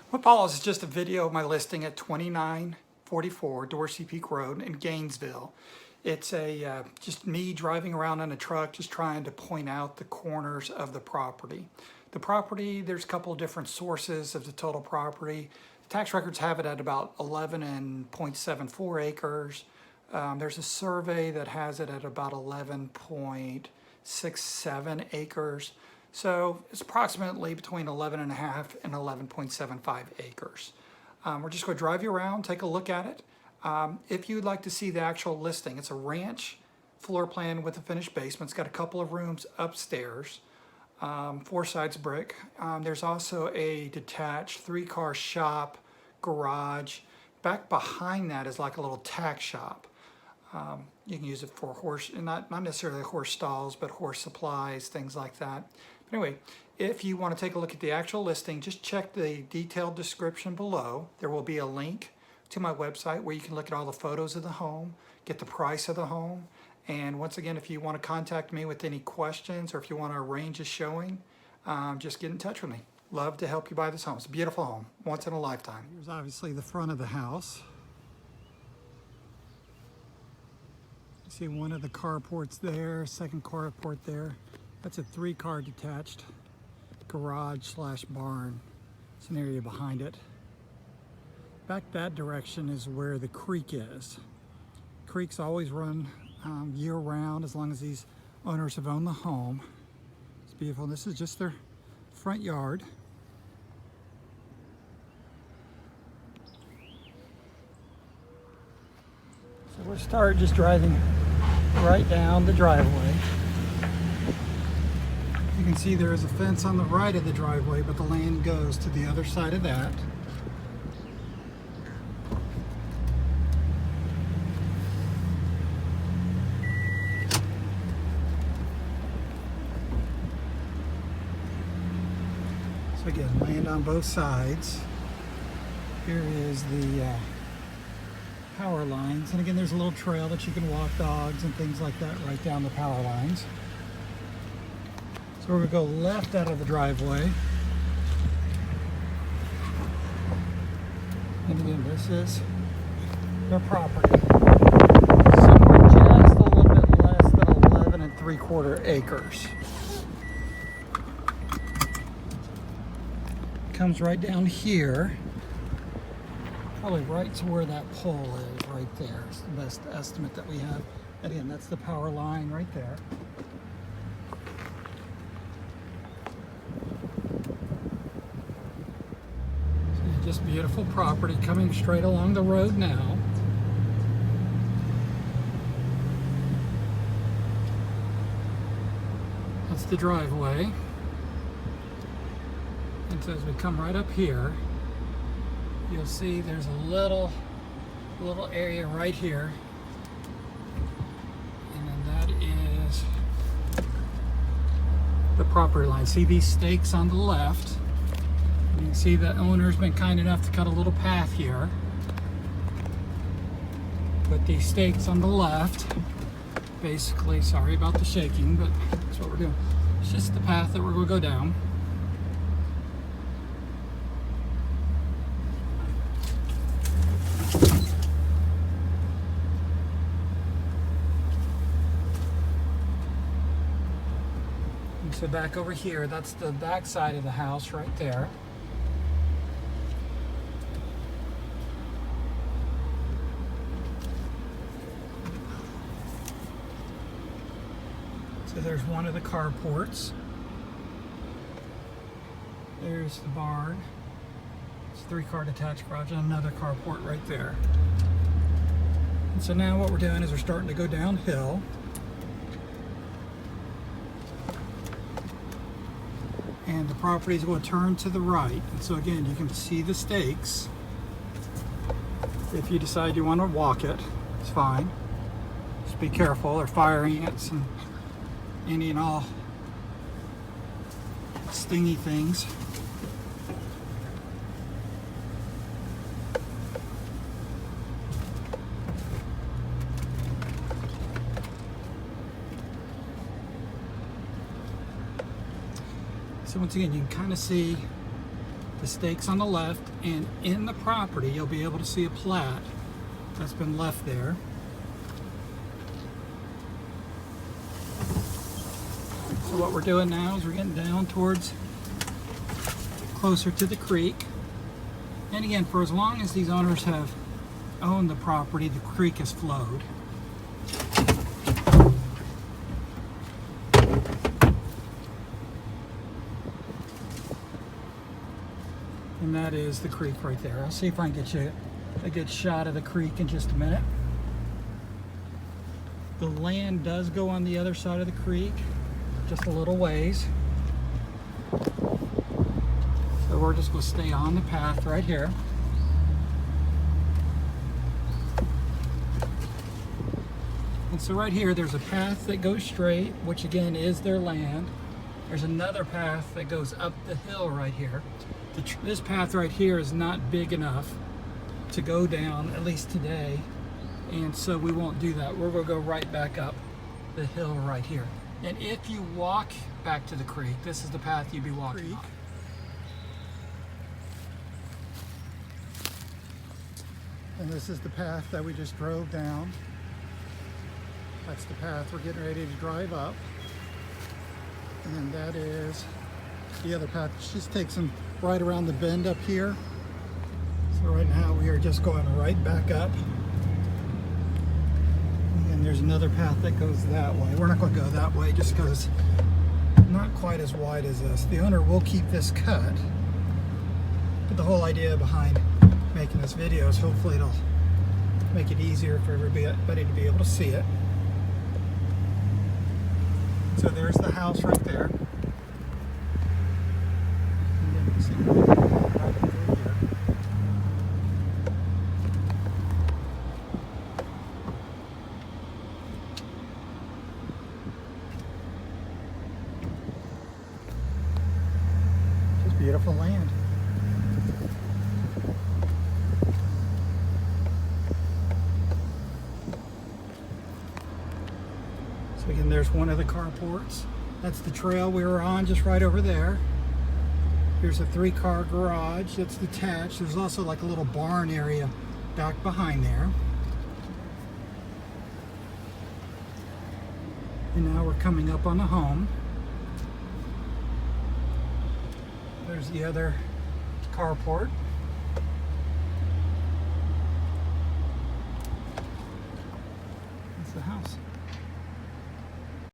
What follows is just a video of my listing at 2944 Dorsey Peeks Rd in Gainesville. It's just me driving around in a truck just trying to point out the corners of the property. The property, there's a couple of different sources of the total property. The tax records have it at about 11.74 acres. There's a survey that has it at about 11.67 acres. So it's approximately between 11.5 and 11.75 acres. We're just going to drive you around, take a look at it. If you'd like to see the actual listing, it's a ranch floor plan with a finished basement. It's got a couple of rooms upstairs, 4 sides brick. There's also a detached 3-car shop, garage. Back behind that is like a little tack shop. You can use it for horse, not necessarily horse stalls, but horse supplies, things like that. But anyway, if you want to take a look at the actual listing, just check the detailed description below. There will be a link to my website where you can look at all the photos of the home, get the price of the home. And once again, if you want to contact me with any questions or if you want to arrange a showing, just get in touch with me. Love to help you buy this home. It's a beautiful home, once in a lifetime. Here's obviously the front of the house. You see one of the carports there, second carport there. That's a 3-car detached garage slash barn. It's an area behind it. Back that direction is where the creek is. Creeks always run year-round as long as these owners have owned the home. It's beautiful. This is just their front yard. So we'll start just driving right down the driveway. You can see there is a fence on the right of the driveway, but the land goes to the other side of that. So again, land on both sides. Here is the power lines, and again there's a little trail that you can walk dogs and things like that right down the power lines. So we're going to go left out of the driveway, and again this is their property. Somewhere just a little bit less than 11.75 acres. Comes right down here. Probably right to where that pole is, right there. It's the best estimate that we have. And again, that's the power line right there. So just beautiful property coming straight along the road now. That's the driveway. And so as we come right up here, you'll see there's a little area right here, and then that is the property line. See these stakes on the left? You can see the owner's been kind enough to cut a little path here. Put these stakes on the left. Basically, sorry about the shaking, but that's what we're doing. It's just the path that we're going to go down. So back over here, that's the back side of the house right there. So there's one of the carports. There's the barn. It's a 3-car detached garage and another carport right there. And so now what we're doing is we're starting to go downhill. And the property is going to turn to the right. And so again, you can see the stakes. If you decide you want to walk it, it's fine. Just be careful. There are fire ants and any and all stingy things. So once again, you can kind of see the the stakes on the left, and in the property you'll be able to see a plat that's been left there. So what we're doing now is we're getting down towards closer to the creek. And again, for as long as these owners have owned the property, the creek has flowed. And that is the creek right there. I'll see if I can get you a good shot of the creek in just a minute. The land does go on the other side of the creek, just a little ways. So we're just going to stay on the path right here. And so right here, there's a path that goes straight, which again is their land. There's another path that goes up the hill right here. This path right here is not big enough to go down, at least today. And so we won't do that. We're going to go right back up the hill right here. And if you walk back to the creek, this is the path you'd be walking on. And this is the path that we just drove down. That's the path we're getting ready to drive up. And that is the other path. It just takes them right around the bend up here. So right now we are just going right back up. And there's another path that goes that way. We're not going to go that way just because it's not quite as wide as this. The owner will keep this cut. But the whole idea behind making this video is hopefully it'll make it easier for everybody to be able to see it. So there's the house right there. Just beautiful land. So again, there's one of the carports. That's the trail we were on, just right over there. Here's a 3-car garage that's detached. There's also like a little barn area back behind there. And now we're coming up on the home. There's the other carport. That's the house.